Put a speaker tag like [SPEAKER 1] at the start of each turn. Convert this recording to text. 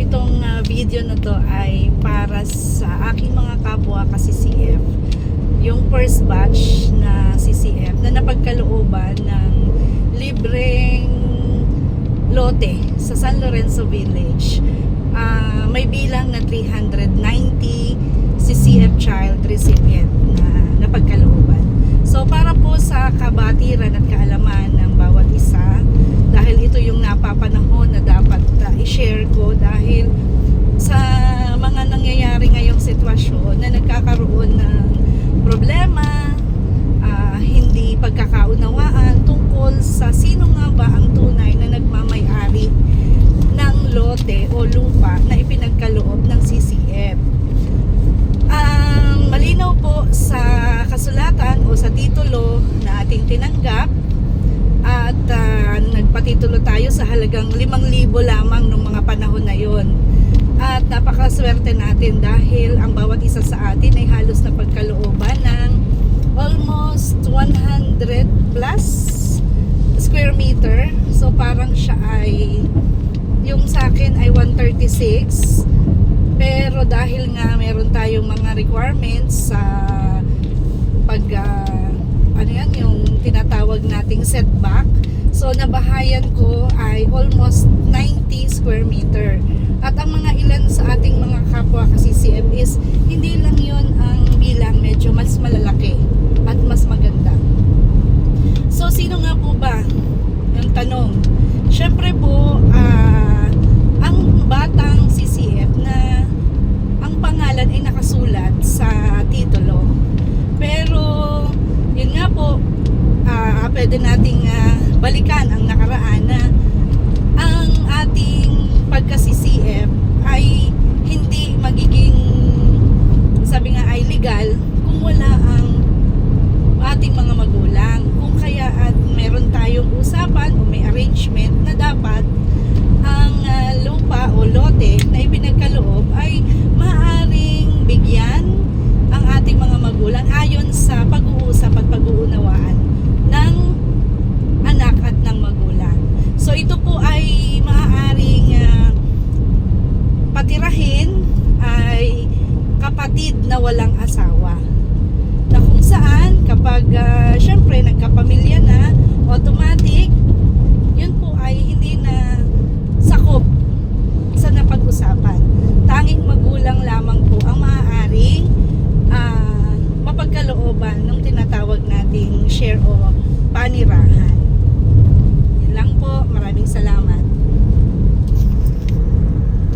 [SPEAKER 1] itong video na to ay para sa aking mga kapwa ka-CCF. Yung first batch na CCF na napagkalooban ng libreng lote sa San Lorenzo Village. May bilang na 390 CCF child recipient na napagkalooban. So para po sa kabatiran at kaalaman ng bawat isa, dahil ito yung napapanahon na dapat i-share ko dahil sa mga nangyayari ngayong sitwasyon na nagkakaroon ng problema, hindi pagkakaunawaan tungkol sa sino nga ba ang tunay na nagmamay-ari ng lote o lupa na ipinagkaloob ng CCF. Malinaw po sa kasulatan o sa titulo na ating tinanggap at nagpatitulo tayo sa halagang 5,000 lamang nung mga panahon na yon. At napakaswerte natin dahil ang bawat isa sa atin ay halos na pagkalooban ng almost 100 plus square meter. So parang siya ay, yung sa akin ay 136, pero dahil nga meron tayong mga requirements sa ano yan, yung tinatawag nating setback, so nabahayan ko ay almost 90 square meter. At ang mga ilan sa ating mga kapwa ka-CCF is hindi lang yon ang bilang, medyo mas malalaki at mas maganda. So sino nga po ba yung tanong? Syempre po ang batang CCF na ang pangalan ay nakasulat sa titulo, pero yun nga po, pwede nating balikan ang nakaraan na ang ating pagka-CCF ay hindi magiging, sabi nga, ay legal kung wala ang ating mga magulang. Kung kaya at meron tayong usapan o may arrangement na dapat ang lupa o lote na ipinagkaloob ay maaaring bigyan ang ating mga magulang ayon sa pag-uusap at pag-uunawaan ng anak at ng magulang. So ito po ay maaaring patirahin ay kapatid na walang asawa, na kung saan kapag syempre nagkapamilya na, automatic